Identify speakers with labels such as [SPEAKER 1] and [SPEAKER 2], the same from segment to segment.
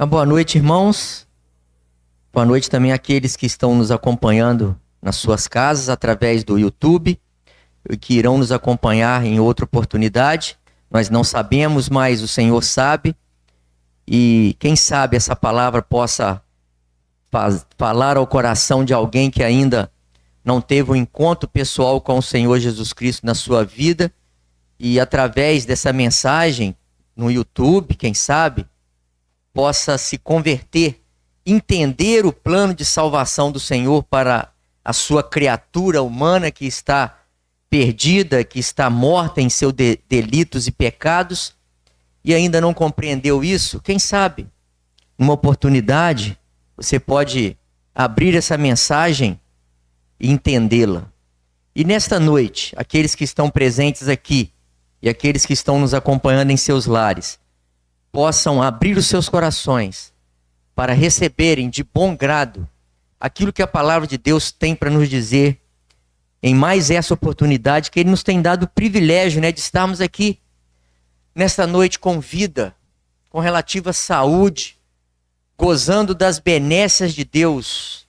[SPEAKER 1] Uma boa noite, irmãos. Boa noite também àqueles que estão nos acompanhando nas suas casas através do YouTube e que irão nos acompanhar em outra oportunidade. Nós não sabemos, mas o Senhor sabe. E quem sabe essa palavra possa falar ao coração de alguém que ainda não teve um encontro pessoal com o Senhor Jesus Cristo na sua vida. E através dessa mensagem no YouTube, quem sabe, possa se converter, entender o plano de salvação do Senhor para a sua criatura humana que está perdida, que está morta em seus delitos e pecados e ainda não compreendeu isso. Quem sabe, numa oportunidade, você pode abrir essa mensagem e entendê-la. E nesta noite, aqueles que estão presentes aqui e aqueles que estão nos acompanhando em seus lares, possam abrir os seus corações para receberem de bom grado aquilo que a palavra de Deus tem para nos dizer em mais essa oportunidade que Ele nos tem dado o privilégio, de estarmos aqui nesta noite com vida, com relativa saúde, gozando das benécias de Deus,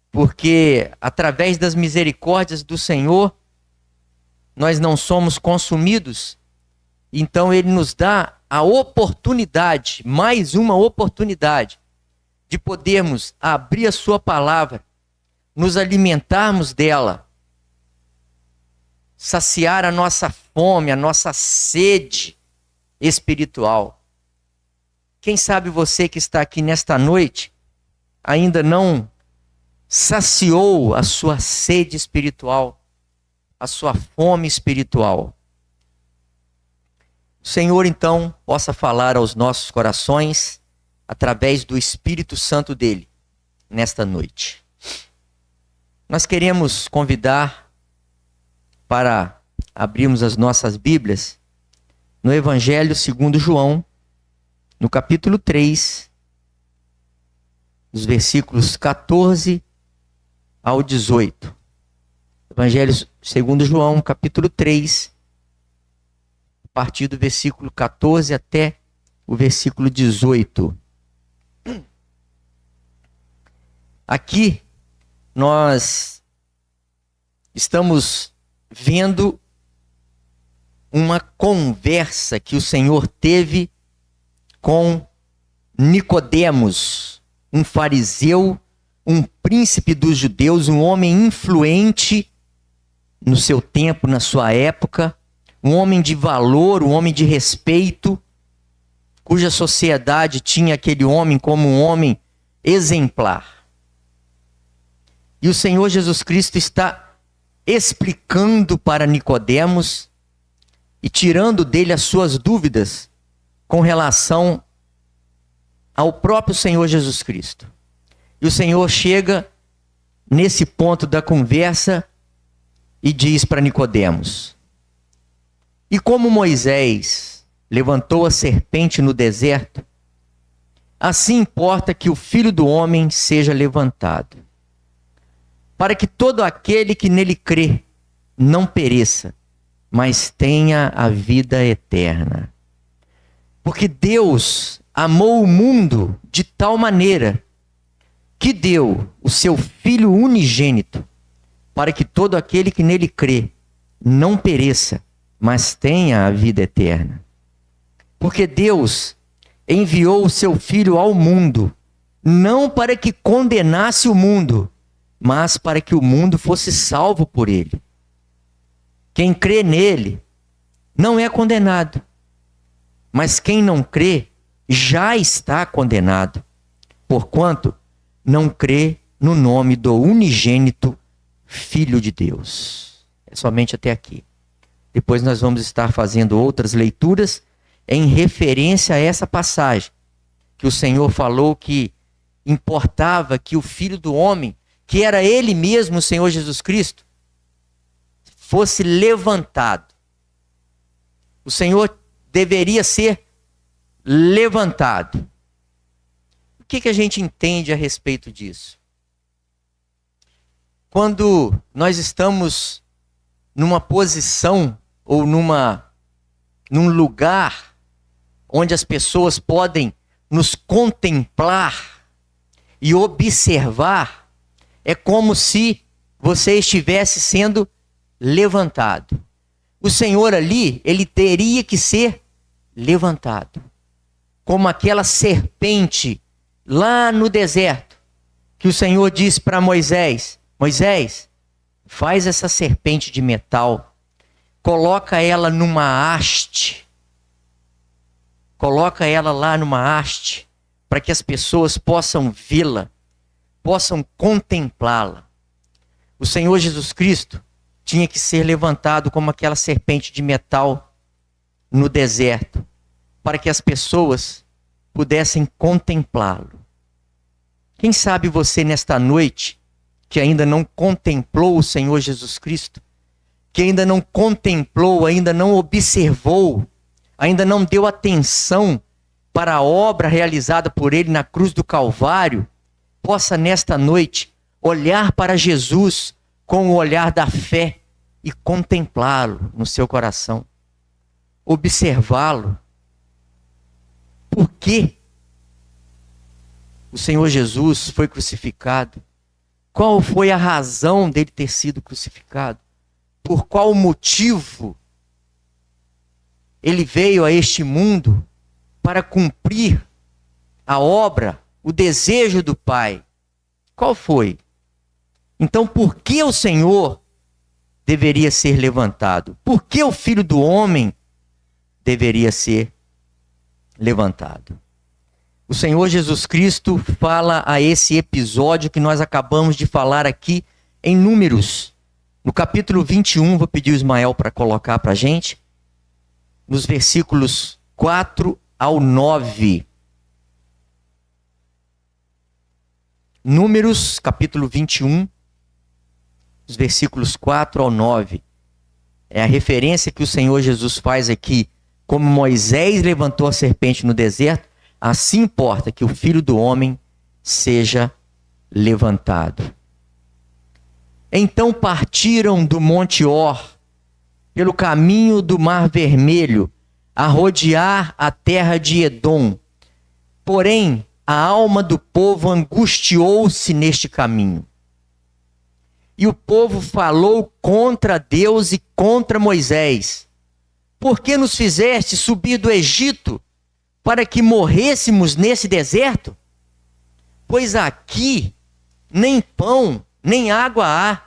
[SPEAKER 1] porque através das misericórdias do Senhor nós não somos consumidos. Então Ele nos dá a oportunidade, mais uma oportunidade, de podermos abrir a sua palavra, nos alimentarmos dela, saciar a nossa fome, a nossa sede espiritual. Quem sabe você que está aqui nesta noite ainda não saciou a sua sede espiritual, a sua fome espiritual. O Senhor, então, possa falar aos nossos corações através do Espírito Santo dele, nesta noite. Nós queremos convidar para abrirmos as nossas Bíblias no Evangelho segundo João, no capítulo 3, dos versículos 14 ao 18. Evangelho segundo João, capítulo 3, a partir do versículo 14 até o versículo 18. Aqui nós estamos vendo uma conversa que o Senhor teve com Nicodemos, um fariseu, um príncipe dos judeus, um homem influente no seu tempo, na sua época, um homem de valor, um homem de respeito, cuja sociedade tinha aquele homem como um homem exemplar. E o Senhor Jesus Cristo está explicando para Nicodemos e tirando dele as suas dúvidas com relação ao próprio Senhor Jesus Cristo. E o Senhor chega nesse ponto da conversa e diz para Nicodemos: e como Moisés levantou a serpente no deserto, assim importa que o Filho do Homem seja levantado, para que todo aquele que nele crê não pereça, mas tenha a vida eterna. Porque Deus amou o mundo de tal maneira que deu o seu Filho unigênito, para que todo aquele que nele crê não pereça, mas tenha a vida eterna. Porque Deus enviou o seu Filho ao mundo, não para que condenasse o mundo, mas para que o mundo fosse salvo por ele. Quem crê nele não é condenado, mas quem não crê já está condenado, porquanto não crê no nome do unigênito Filho de Deus. É somente até aqui. Depois nós vamos estar fazendo outras leituras em referência a essa passagem, que o Senhor falou que importava que o Filho do Homem, que era Ele mesmo, o Senhor Jesus Cristo, fosse levantado. O Senhor deveria ser levantado. O que a gente entende a respeito disso? Quando nós estamos numa posição ou num lugar onde as pessoas podem nos contemplar e observar, é como se você estivesse sendo levantado. O Senhor ali, ele teria que ser levantado. Como aquela serpente lá no deserto, que o Senhor disse para Moisés: Moisés, faz essa serpente de metal, coloca ela numa haste, coloca ela lá numa haste, para que as pessoas possam vê-la, possam contemplá-la. O Senhor Jesus Cristo tinha que ser levantado como aquela serpente de metal no deserto, para que as pessoas pudessem contemplá-lo. Quem sabe você nesta noite, que ainda não contemplou o Senhor Jesus Cristo, que ainda não contemplou, ainda não observou, ainda não deu atenção para a obra realizada por Ele na cruz do Calvário, possa nesta noite olhar para Jesus com o olhar da fé e contemplá-lo no seu coração, observá-lo. Por que o Senhor Jesus foi crucificado? Qual foi a razão dele ter sido crucificado? Por qual motivo ele veio a este mundo para cumprir a obra, o desejo do Pai? Qual foi? Então, por que o Senhor deveria ser levantado? Por que o Filho do Homem deveria ser levantado? O Senhor Jesus Cristo fala a esse episódio que nós acabamos de falar aqui em Números. No capítulo 21, vou pedir o Ismael para colocar para a gente, nos versículos 4 ao 9. Números, capítulo 21, os versículos 4 ao 9. É a referência que o Senhor Jesus faz aqui. Como Moisés levantou a serpente no deserto, assim importa que o Filho do Homem seja levantado. Então partiram do Monte Or, pelo caminho do Mar Vermelho, a rodear a terra de Edom. Porém, a alma do povo angustiou-se neste caminho. E o povo falou contra Deus e contra Moisés: por que nos fizeste subir do Egito para que morrêssemos nesse deserto? Pois aqui nem pão, nem água há,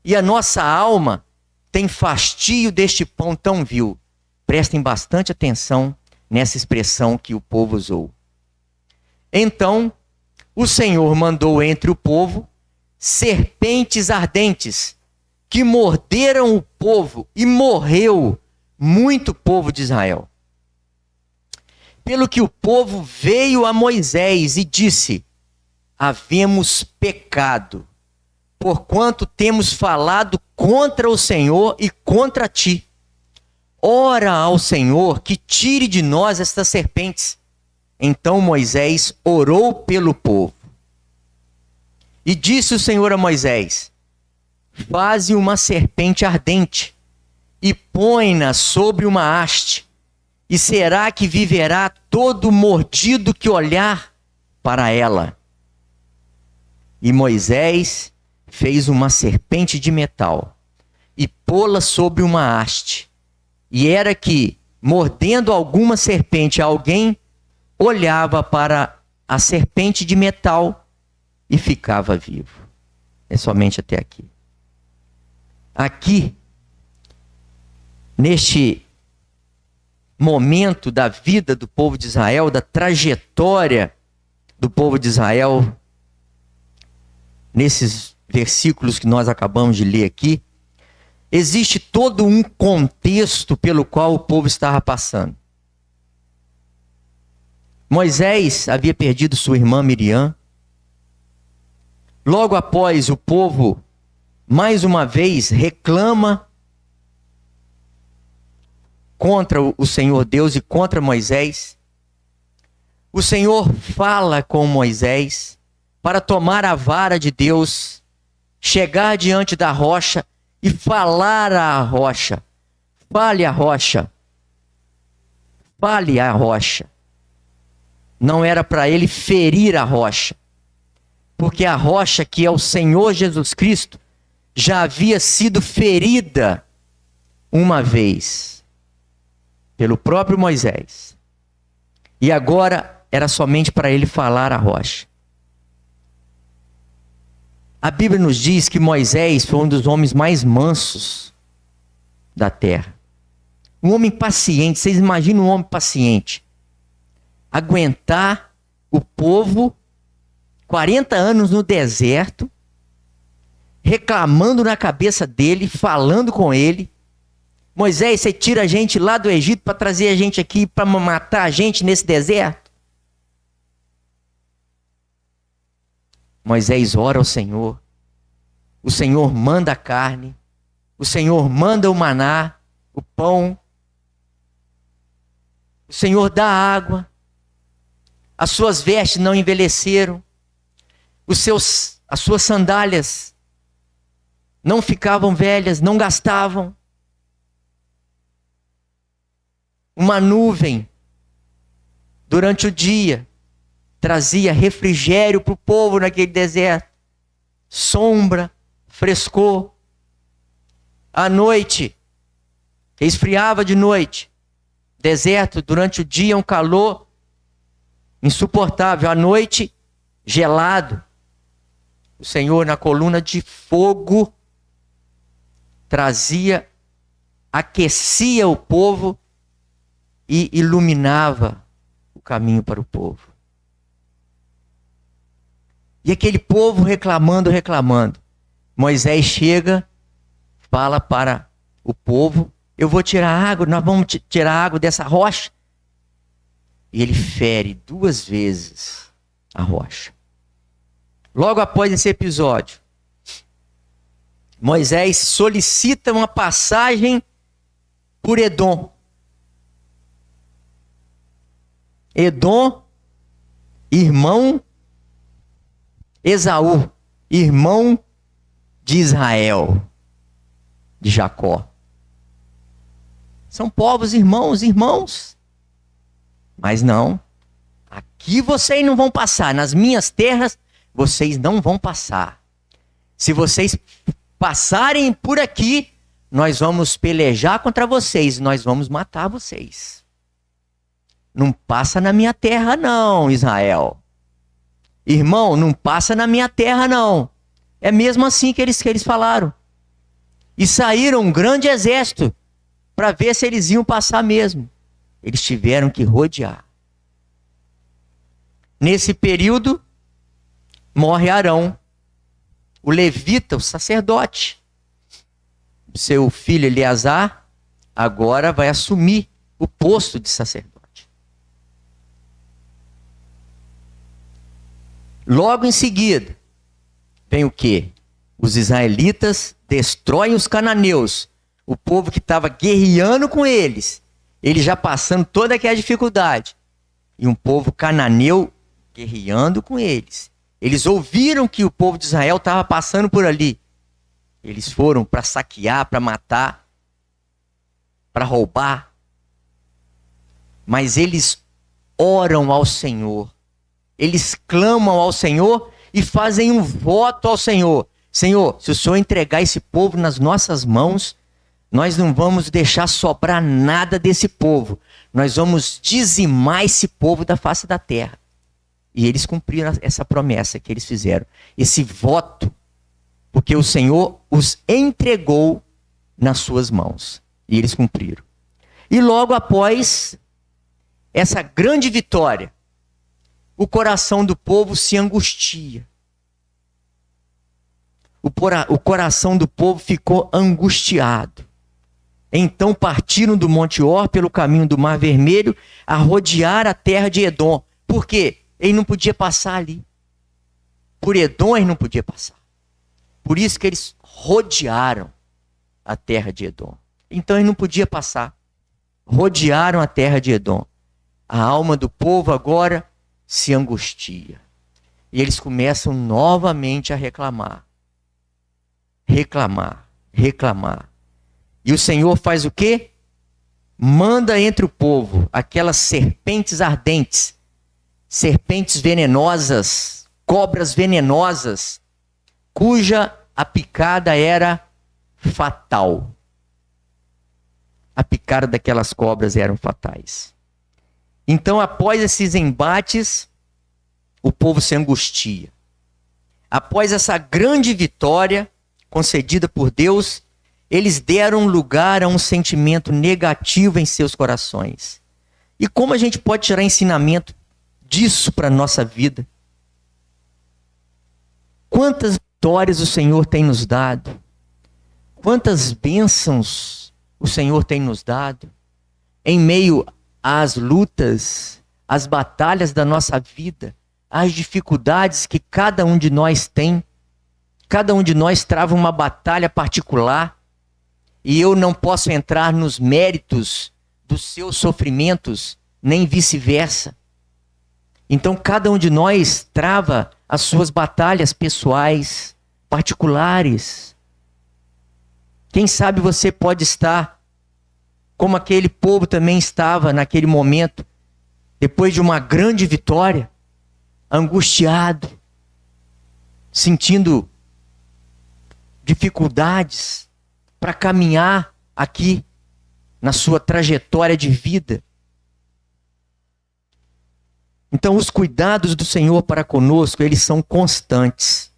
[SPEAKER 1] e a nossa alma tem fastio deste pão tão vil. Prestem bastante atenção nessa expressão que o povo usou. Então, o Senhor mandou entre o povo serpentes ardentes, que morderam o povo, e morreu muito povo de Israel. Pelo que o povo veio a Moisés e disse: havemos pecado, porquanto temos falado contra o Senhor e contra ti. Ora ao Senhor que tire de nós estas serpentes. Então Moisés orou pelo povo. E disse o Senhor a Moisés: faze uma serpente ardente e põe-na sobre uma haste, e será que viverá todo mordido que olhar para ela. E Moisés fez uma serpente de metal e pô-la sobre uma haste. E era que, mordendo alguma serpente a alguém, olhava para a serpente de metal e ficava vivo. É somente até aqui. Aqui, neste momento da vida do povo de Israel, da trajetória do povo de Israel, nesses versículos que nós acabamos de ler aqui, existe todo um contexto pelo qual o povo estava passando. Moisés havia perdido sua irmã Miriam. Logo após, o povo, mais uma vez, reclama contra o Senhor Deus e contra Moisés. O Senhor fala com Moisés para tomar a vara de Deus, chegar diante da rocha e falar à rocha. Fale à rocha. Fale à rocha. não era para ele ferir a rocha, porque a rocha, que é o Senhor Jesus Cristo, já havia sido ferida uma vez pelo próprio Moisés. E agora era somente para ele falar a rocha. A Bíblia nos diz que Moisés foi um dos homens mais mansos da terra. Um homem paciente. Vocês imaginam um homem paciente aguentar o povo 40 anos no deserto, reclamando na cabeça dele, falando com ele. Moisés, você tira a gente lá do Egito para trazer a gente aqui, para matar a gente nesse deserto? Moisés ora ao Senhor. O Senhor manda a carne. O Senhor manda o maná, o pão. O Senhor dá água. As suas vestes não envelheceram. As suas sandálias não ficavam velhas, não gastavam. Uma nuvem durante o dia trazia refrigério para o povo naquele deserto. Sombra, frescor. À noite, esfriava de noite. Deserto, durante o dia um calor insuportável. À noite, gelado. O Senhor, na coluna de fogo, trazia, aquecia o povo e iluminava o caminho para o povo. E aquele povo reclamando. Moisés chega, fala para o povo: eu vou tirar água, nós vamos tirar água dessa rocha. E ele fere 2 vezes a rocha. Logo após esse episódio, Moisés solicita uma passagem por Edom. Edom, irmão Esaú, irmão de Israel, de Jacó. São povos irmãos. Mas não, aqui vocês não vão passar, nas minhas terras vocês não vão passar. Se vocês passarem por aqui, nós vamos pelejar contra vocês, nós vamos matar vocês. Não passa na minha terra não, Israel. Irmão, não passa na minha terra não. É mesmo assim que eles falaram. E saíram um grande exército para ver se eles iam passar mesmo. Eles tiveram que rodear. Nesse período, morre Arão, o levita, o sacerdote. Seu filho Eleazar agora vai assumir o posto de sacerdote. Logo em seguida, vem o quê? Os israelitas destroem os cananeus, o povo que estava guerreando com eles já passando toda aquela dificuldade. E um povo cananeu guerreando com eles. Eles ouviram que o povo de Israel estava passando por ali. Eles foram para saquear, para matar, para roubar. Mas eles oram ao Senhor. Eles clamam ao Senhor e fazem um voto ao Senhor. Senhor, se o Senhor entregar esse povo nas nossas mãos, nós não vamos deixar sobrar nada desse povo. Nós vamos dizimar esse povo da face da terra. E eles cumpriram essa promessa que eles fizeram. Esse voto, porque o Senhor os entregou nas suas mãos. E eles cumpriram. E logo após essa grande vitória, o coração do povo se angustia. O coração do povo ficou angustiado. Então partiram do Monte Or pelo caminho do Mar Vermelho a rodear a terra de Edom. Por quê? Ele não podia passar ali. Por Edom ele não podia passar. Por isso que eles rodearam a terra de Edom. Então ele não podia passar. Rodearam a terra de Edom. A alma do povo agora se angustia. E eles começam novamente a reclamar. Reclamar. E o Senhor faz o quê? Manda entre o povo aquelas serpentes ardentes serpentes venenosas, cobras venenosas, cuja a picada era fatal. A picada daquelas cobras eram fatais. Então, após esses embates, o povo se angustia. Após essa grande vitória concedida por Deus, eles deram lugar a um sentimento negativo em seus corações. E como a gente pode tirar ensinamento disso para a nossa vida? Quantas vitórias o Senhor tem nos dado? Quantas bênçãos o Senhor tem nos dado? Em meio às lutas, às batalhas da nossa vida, às dificuldades que cada um de nós tem. Cada um de nós trava uma batalha particular. E eu não posso entrar nos méritos dos seus sofrimentos, nem vice-versa. Então, cada um de nós trava as suas batalhas pessoais, particulares. Quem sabe você pode estar como aquele povo também estava naquele momento, depois de uma grande vitória, angustiado, sentindo dificuldades para caminhar aqui na sua trajetória de vida. Então, os cuidados do Senhor para conosco, eles são constantes.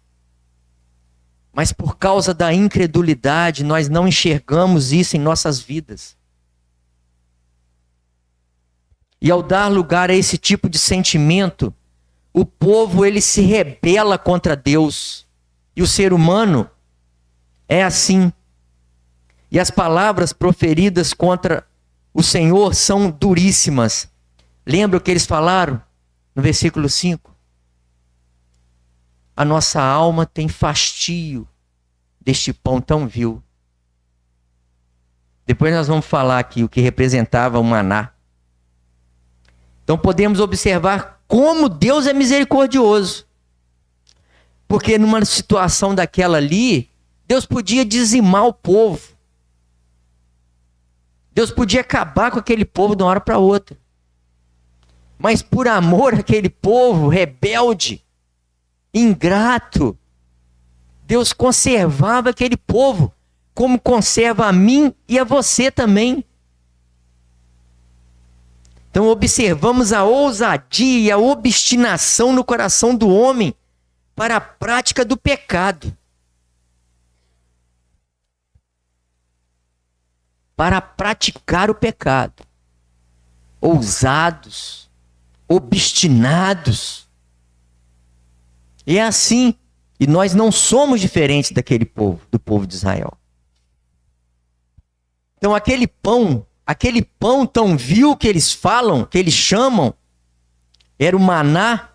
[SPEAKER 1] Mas por causa da incredulidade, nós não enxergamos isso em nossas vidas. E ao dar lugar a esse tipo de sentimento, o povo ele se rebela contra Deus. E o ser humano é assim. E as palavras proferidas contra o Senhor são duríssimas. Lembra o que eles falaram no versículo 5? A nossa alma tem fastio deste pão tão vil. Depois nós vamos falar aqui o que representava o maná. Então podemos observar como Deus é misericordioso. Porque numa situação daquela ali, Deus podia dizimar o povo. Deus podia acabar com aquele povo de uma hora para outra. Mas por amor àquele povo rebelde, ingrato, Deus conservava aquele povo, como conserva a mim e a você também. Então observamos a ousadia e a obstinação no coração do homem para a prática do pecado. Para praticar o pecado. Ousados, obstinados. E é assim. E nós não somos diferentes daquele povo, do povo de Israel. Então aquele pão tão vil que eles falam, que eles chamam, era o maná,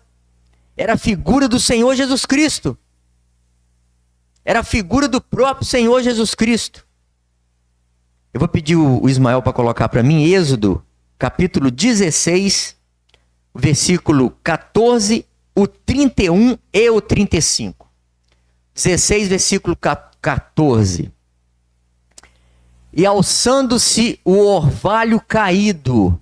[SPEAKER 1] era a figura do Senhor Jesus Cristo. Era a figura do próprio Senhor Jesus Cristo. Eu vou pedir o Ismael para colocar para mim, Êxodo, capítulo 16, versículo 14, o 31 e o 35. 16, versículo 14. E alçando-se o orvalho caído,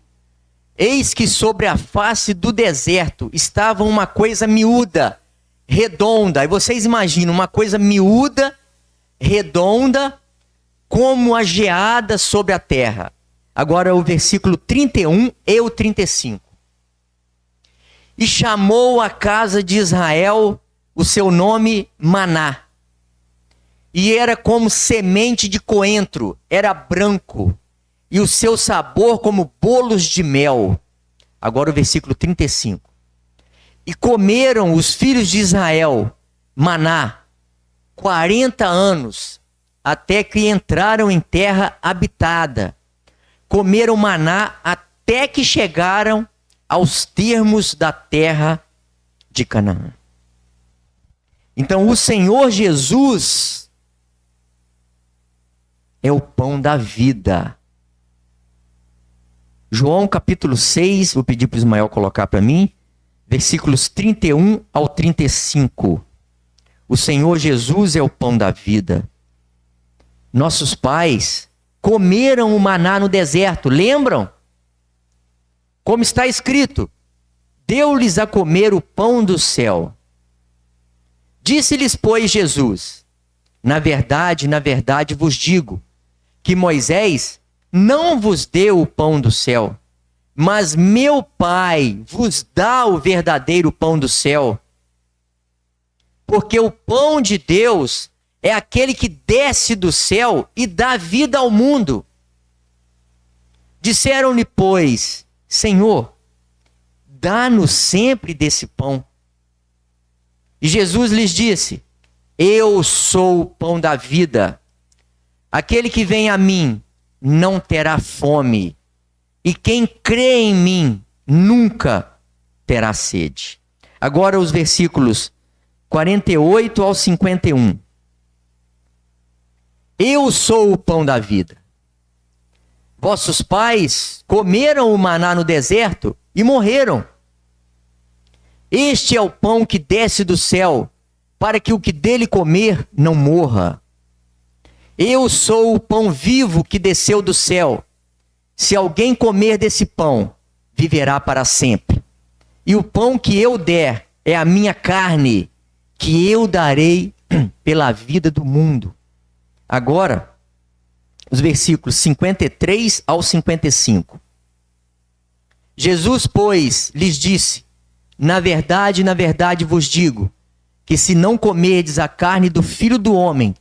[SPEAKER 1] eis que sobre a face do deserto estava uma coisa miúda, redonda. E vocês imaginam uma coisa miúda, redonda, como a geada sobre a terra. Agora o versículo 31 e o 35. E chamou a casa de Israel o seu nome Maná. E era como semente de coentro, era branco, e o seu sabor como bolos de mel. Agora o versículo 35. E comeram os filhos de Israel maná 40 anos, até que entraram em terra habitada. Comeram maná até que chegaram aos termos da terra de Canaã. Então o Senhor Jesus é o pão da vida. João capítulo 6, vou pedir para o Ismael colocar para mim, versículos 31 ao 35. O Senhor Jesus é o pão da vida. Nossos pais comeram o maná no deserto, lembram? Como está escrito, deu-lhes a comer o pão do céu. Disse-lhes, pois, Jesus: na verdade vos digo, que Moisés não vos deu o pão do céu, mas meu Pai vos dá o verdadeiro pão do céu. Porque o pão de Deus é aquele que desce do céu e dá vida ao mundo. Disseram-lhe, pois: Senhor, dá-nos sempre desse pão. E Jesus lhes disse: eu sou o pão da vida. Aquele que vem a mim não terá fome, e quem crê em mim nunca terá sede. Agora os versículos 48 ao 51. Eu sou o pão da vida. Vossos pais comeram o maná no deserto e morreram. Este é o pão que desce do céu, para que o que dele comer não morra. Eu sou o pão vivo que desceu do céu. Se alguém comer desse pão, viverá para sempre. E o pão que eu der é a minha carne, que eu darei pela vida do mundo. Agora, os versículos 53 ao 55. Jesus, pois, lhes disse: na verdade vos digo, que se não comerdes a carne do Filho do Homem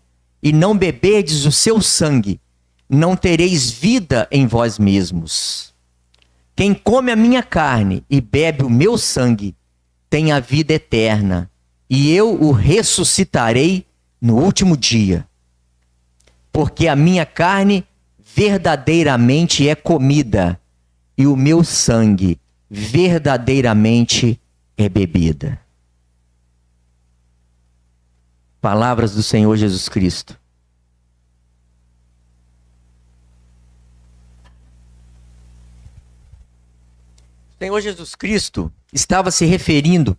[SPEAKER 1] e não beberdes o seu sangue, não tereis vida em vós mesmos. Quem come a minha carne e bebe o meu sangue tem a vida eterna, e eu o ressuscitarei no último dia. Porque a minha carne verdadeiramente é comida, e o meu sangue verdadeiramente é bebida. Palavras do Senhor Jesus Cristo. O Senhor Jesus Cristo estava se referindo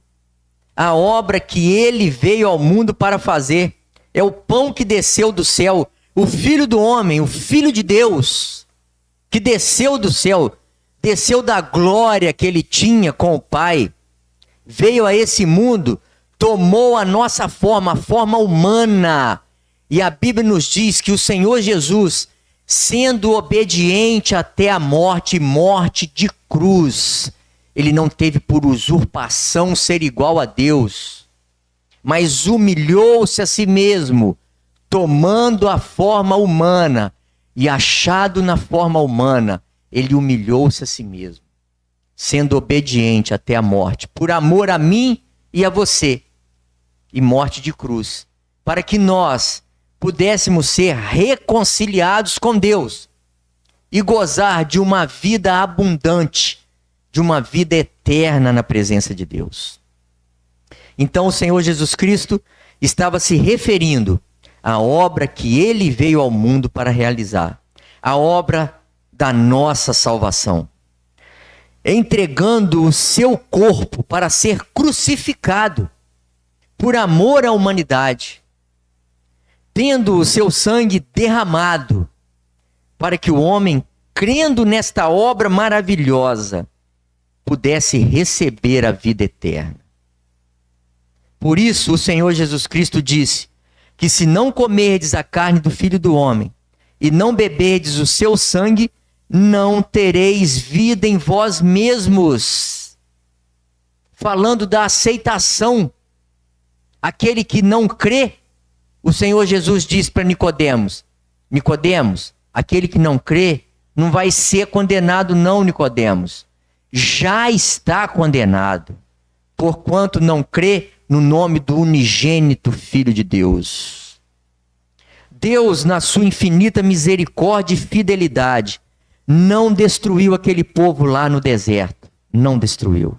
[SPEAKER 1] à obra que ele veio ao mundo para fazer. É o pão que desceu do céu, o Filho do Homem, o Filho de Deus, que desceu do céu, desceu da glória que ele tinha com o Pai, veio a esse mundo, tomou a nossa forma, a forma humana. E a Bíblia nos diz que o Senhor Jesus, sendo obediente até a morte, morte de cruz, ele não teve por usurpação ser igual a Deus, mas humilhou-se a si mesmo, tomando a forma humana, e achado na forma humana, ele humilhou-se a si mesmo, sendo obediente até a morte, por amor a mim e a você, e morte de cruz, para que nós pudéssemos ser reconciliados com Deus e gozar de uma vida abundante, de uma vida eterna na presença de Deus. Então o Senhor Jesus Cristo estava se referindo à obra que ele veio ao mundo para realizar, a obra da nossa salvação, entregando o seu corpo para ser crucificado por amor à humanidade, tendo o seu sangue derramado, para que o homem, crendo nesta obra maravilhosa, pudesse receber a vida eterna. Por isso o Senhor Jesus Cristo disse que se não comerdes a carne do Filho do Homem e não beberdes o seu sangue, não tereis vida em vós mesmos. Falando da aceitação, aquele que não crê, o Senhor Jesus diz para Nicodemos: Nicodemos, aquele que não crê não vai ser condenado não, Nicodemos. Já está condenado, porquanto não crê no nome do unigênito Filho de Deus. Deus, na sua infinita misericórdia e fidelidade, não destruiu aquele povo lá no deserto. Não destruiu.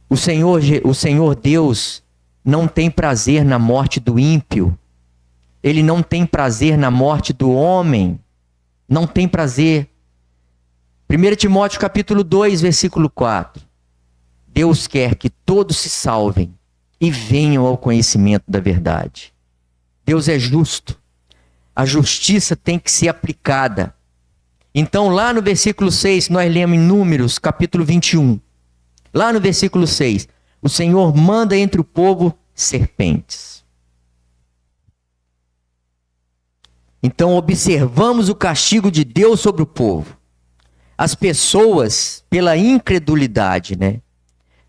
[SPEAKER 1] O Senhor Deus não tem prazer na morte do ímpio. Ele não tem prazer na morte do homem. Não tem prazer. 1 Timóteo capítulo 2, versículo 4. Deus quer que todos se salvem e venham ao conhecimento da verdade. Deus é justo. A justiça tem que ser aplicada. Então lá no versículo 6, nós lemos em Números capítulo 21. Lá no versículo 6, o Senhor manda entre o povo serpentes. Então observamos o castigo de Deus sobre o povo. As pessoas, pela incredulidade, né?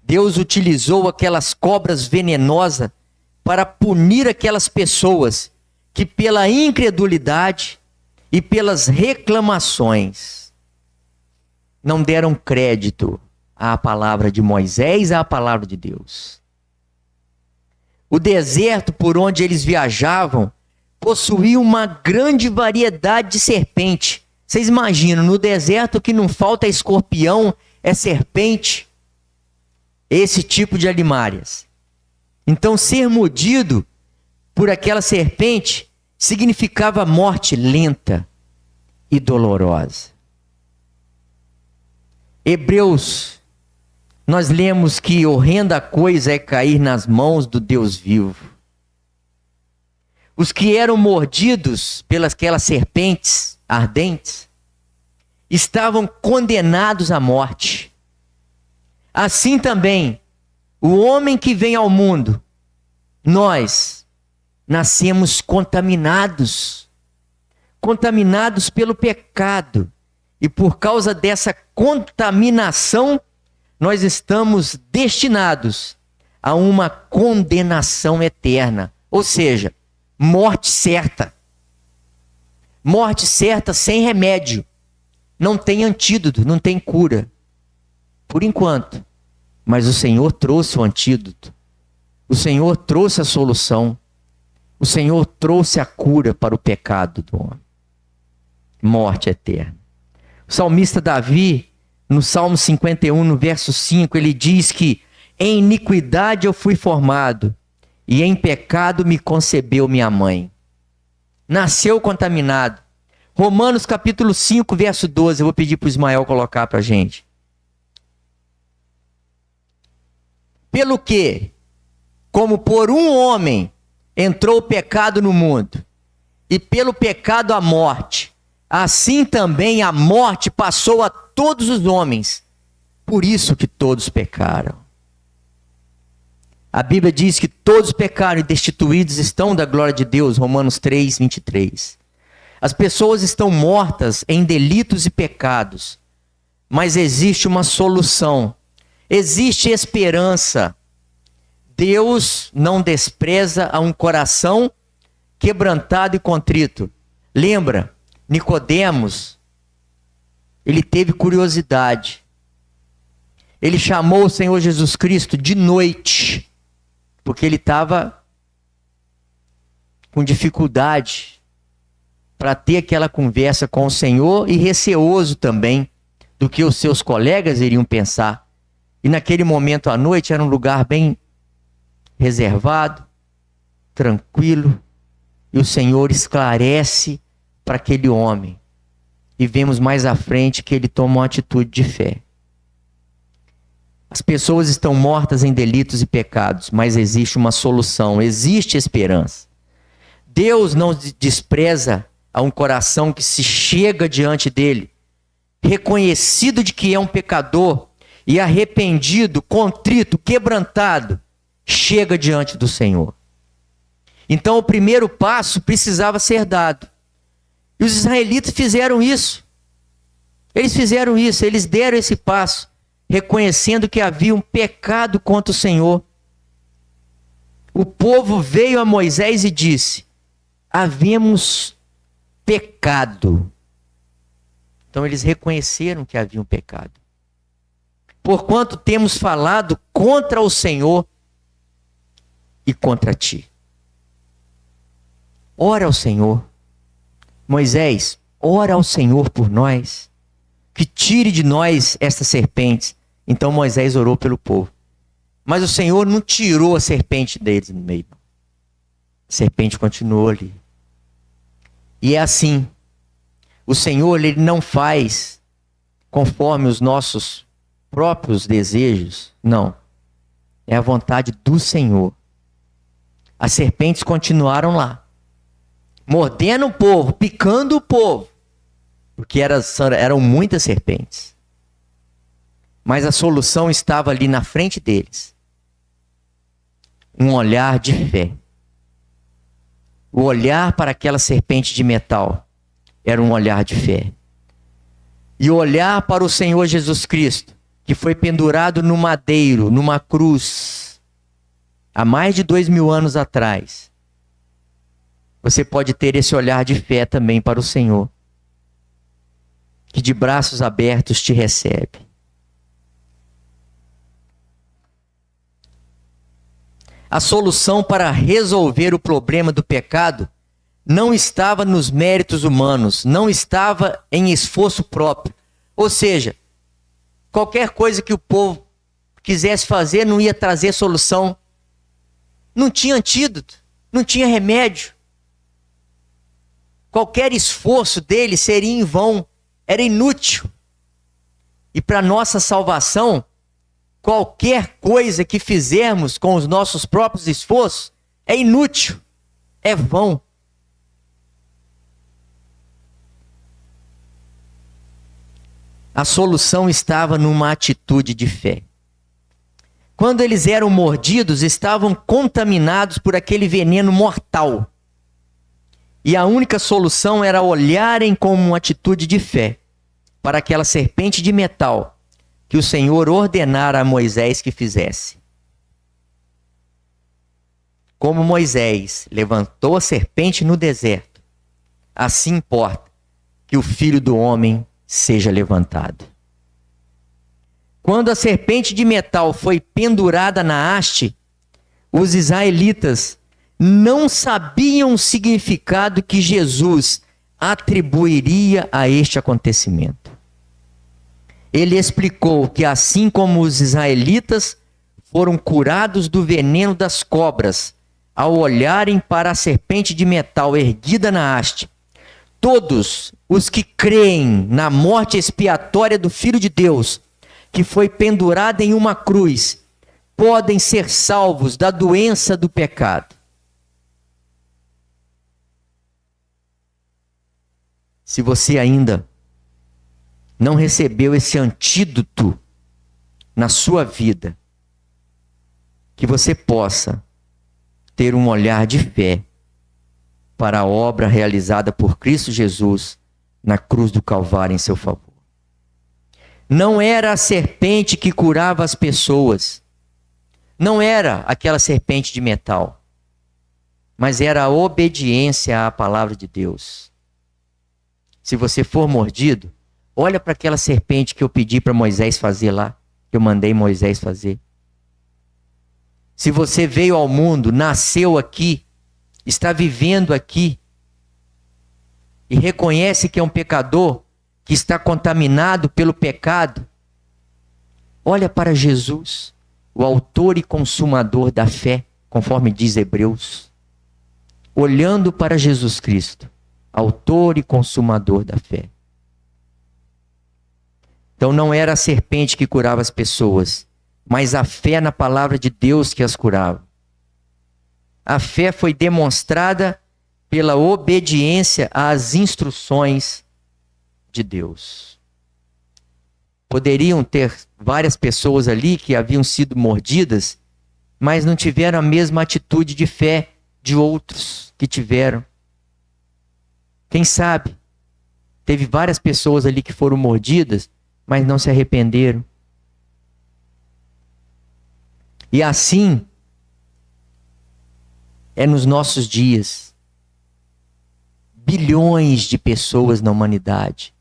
[SPEAKER 1] Deus utilizou aquelas cobras venenosas para punir aquelas pessoas que pela incredulidade e pelas reclamações não deram crédito à palavra de Moisés, à palavra de Deus. O deserto por onde eles viajavam possuía uma grande variedade de serpente. Vocês imaginam, no deserto o que não falta é escorpião, é serpente, esse tipo de alimárias. Então ser mordido por aquela serpente significava morte lenta e dolorosa. Hebreus, nós lemos que horrenda coisa é cair nas mãos do Deus vivo. Os que eram mordidos pelas aquelas serpentes ardentes estavam condenados à morte. Assim também, o homem que vem ao mundo, nós nascemos contaminados pelo pecado. E por causa dessa contaminação, nós estamos destinados a uma condenação eterna. Ou seja, morte certa. Morte certa sem remédio. Não tem antídoto, não tem cura. Por enquanto. Mas o Senhor trouxe o antídoto. O Senhor trouxe a solução. O Senhor trouxe a cura para o pecado do homem. Morte eterna. O salmista Davi, no Salmo 51, no verso 5, ele diz que em iniquidade eu fui formado e em pecado me concebeu minha mãe. Nasceu contaminado. Romanos capítulo 5, verso 12, eu vou pedir para o Ismael colocar para a gente. Pelo que, como por um homem entrou o pecado no mundo, e pelo pecado a morte, assim também a morte passou a todos os homens, por isso que todos pecaram. A Bíblia diz que todos pecaram e destituídos estão da glória de Deus, Romanos 3, 23. As pessoas estão mortas em delitos e pecados, mas existe uma solução, existe esperança. Deus não despreza a um coração quebrantado e contrito. Lembra, Nicodemos, ele teve curiosidade. Ele chamou o Senhor Jesus Cristo de noite, porque ele estava com dificuldade para ter aquela conversa com o Senhor e receoso também do que os seus colegas iriam pensar. E naquele momento à noite era um lugar bem reservado, tranquilo, e o Senhor esclarece para aquele homem. E vemos mais à frente que ele toma uma atitude de fé. As pessoas estão mortas em delitos e pecados, mas existe uma solução, existe esperança. Deus não despreza a um coração que se chega diante dele, reconhecido de que é um pecador e arrependido, contrito, quebrantado, chega diante do Senhor. Então o primeiro passo precisava ser dado. E os israelitas fizeram isso. Eles fizeram isso, eles deram esse passo, reconhecendo que havia um pecado contra o Senhor. O povo veio a Moisés e disse: havemos pecado. Então eles reconheceram que havia um pecado. Porquanto temos falado contra o Senhor e contra ti. Ora ao Senhor. Moisés, ora ao Senhor por nós, que tire de nós estas serpentes. Então Moisés orou pelo povo. Mas o Senhor não tirou a serpente deles no meio. A serpente continuou ali. E é assim. O Senhor, ele não faz conforme os nossos próprios desejos. Não. É a vontade do Senhor. As serpentes continuaram lá, mordendo o povo, picando o povo, porque eram muitas serpentes. Mas a solução estava ali na frente deles. Um olhar de fé. O olhar para aquela serpente de metal era um olhar de fé. E o olhar para o Senhor Jesus Cristo, que foi pendurado no madeiro, numa cruz, há mais de 2000 anos atrás. Você pode ter esse olhar de fé também para o Senhor, que de braços abertos te recebe. A solução para resolver o problema do pecado não estava nos méritos humanos, não estava em esforço próprio. Ou seja, qualquer coisa que o povo quisesse fazer não ia trazer solução. Não tinha antídoto, não tinha remédio. Qualquer esforço dele seria em vão, era inútil. E para nossa salvação, qualquer coisa que fizermos com os nossos próprios esforços é inútil, é vão. A solução estava numa atitude de fé. Quando eles eram mordidos, estavam contaminados por aquele veneno mortal. E a única solução era olharem como uma atitude de fé para aquela serpente de metal que o Senhor ordenara a Moisés que fizesse. Como Moisés levantou a serpente no deserto, assim importa que o Filho do Homem seja levantado. Quando a serpente de metal foi pendurada na haste, os israelitas não sabiam o significado que Jesus atribuiria a este acontecimento. Ele explicou que assim como os israelitas foram curados do veneno das cobras ao olharem para a serpente de metal erguida na haste, todos os que creem na morte expiatória do Filho de Deus, que foi pendurado em uma cruz, podem ser salvos da doença do pecado. Se você ainda não recebeu esse antídoto na sua vida, que você possa ter um olhar de fé para a obra realizada por Cristo Jesus na cruz do Calvário em seu favor. Não era a serpente que curava as pessoas, não era aquela serpente de metal, mas era a obediência à palavra de Deus. Se você for mordido, olha para aquela serpente que eu pedi para Moisés fazer lá, que eu mandei Moisés fazer. Se você veio ao mundo, nasceu aqui, está vivendo aqui, e reconhece que é um pecador, que está contaminado pelo pecado, olha para Jesus, o autor e consumador da fé, conforme diz Hebreus. Olhando para Jesus Cristo, autor e consumador da fé. Então não era a serpente que curava as pessoas, mas a fé na palavra de Deus que as curava. A fé foi demonstrada pela obediência às instruções de Deus. Poderiam ter várias pessoas ali que haviam sido mordidas, mas não tiveram a mesma atitude de fé de outros que tiveram. Quem sabe? Teve várias pessoas ali que foram mordidas, mas não se arrependeram. E assim é nos nossos dias. Bilhões de pessoas na humanidade.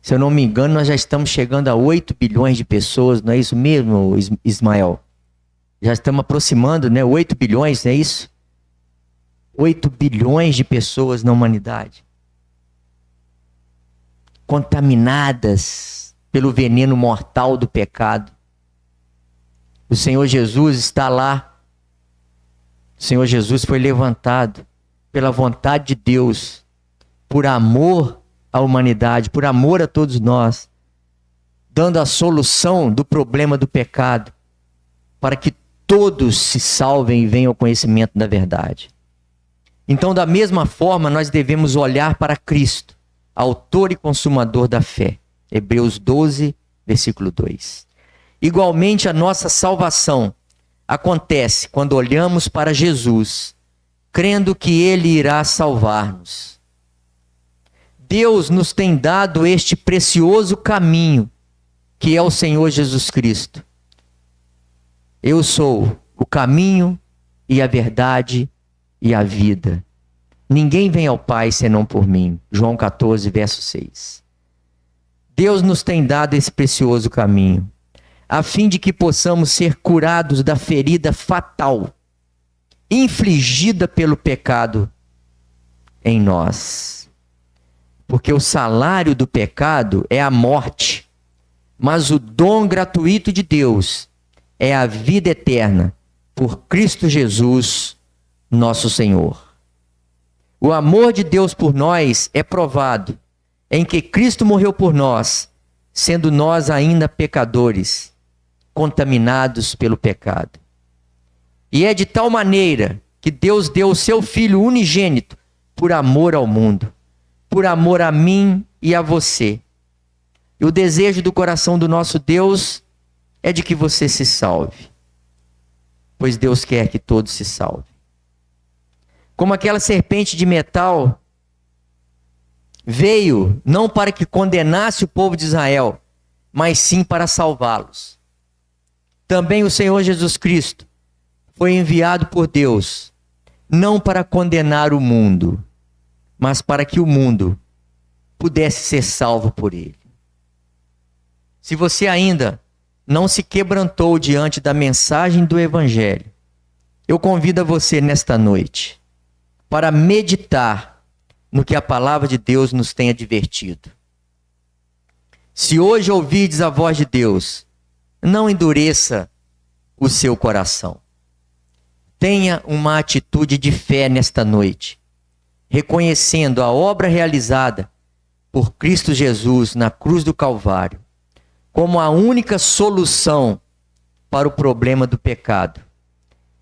[SPEAKER 1] Se eu não me engano, nós já estamos chegando a 8 bilhões de pessoas, não é isso mesmo, Ismael? Já estamos aproximando, né? 8 bilhões, não é isso? 8 bilhões de pessoas na humanidade. Contaminadas pelo veneno mortal do pecado. O Senhor Jesus está lá. O Senhor Jesus foi levantado pela vontade de Deus, por amor à humanidade, por amor a todos nós, dando a solução do problema do pecado, para que todos se salvem e venham ao conhecimento da verdade. Então, da mesma forma, nós devemos olhar para Cristo, autor e consumador da fé. Hebreus 12, versículo 2. Igualmente, a nossa salvação acontece quando olhamos para Jesus, crendo que Ele irá salvar-nos. Deus nos tem dado este precioso caminho, que é o Senhor Jesus Cristo. Eu sou o caminho e a verdade e a vida. Ninguém vem ao Pai senão por mim. João 14, verso 6. Deus nos tem dado esse precioso caminho, a fim de que possamos ser curados da ferida fatal, infligida pelo pecado em nós. Porque o salário do pecado é a morte, mas o dom gratuito de Deus é a vida eterna por Cristo Jesus, nosso Senhor. O amor de Deus por nós é provado em que Cristo morreu por nós, sendo nós ainda pecadores, contaminados pelo pecado. E é de tal maneira que Deus deu o seu Filho unigênito por amor ao mundo, por amor a mim e a você. E o desejo do coração do nosso Deus é de que você se salve, pois Deus quer que todos se salvem. Como aquela serpente de metal veio não para que condenasse o povo de Israel, mas sim para salvá-los. Também o Senhor Jesus Cristo foi enviado por Deus, não para condenar o mundo, mas para que o mundo pudesse ser salvo por ele. Se você ainda não se quebrantou diante da mensagem do Evangelho, eu convido você nesta noite para meditar no que a palavra de Deus nos tem advertido. Se hoje ouvirdes a voz de Deus, não endureça o seu coração. Tenha uma atitude de fé nesta noite, reconhecendo a obra realizada por Cristo Jesus na cruz do Calvário como a única solução para o problema do pecado.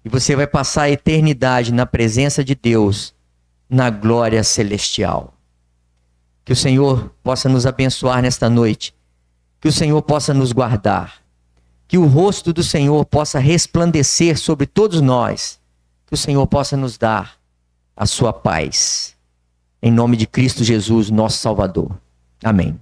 [SPEAKER 1] E você vai passar a eternidade na presença de Deus, na glória celestial. Que o Senhor possa nos abençoar nesta noite. Que o Senhor possa nos guardar. Que o rosto do Senhor possa resplandecer sobre todos nós. Que o Senhor possa nos dar a sua paz. Em nome de Cristo Jesus, nosso Salvador. Amém.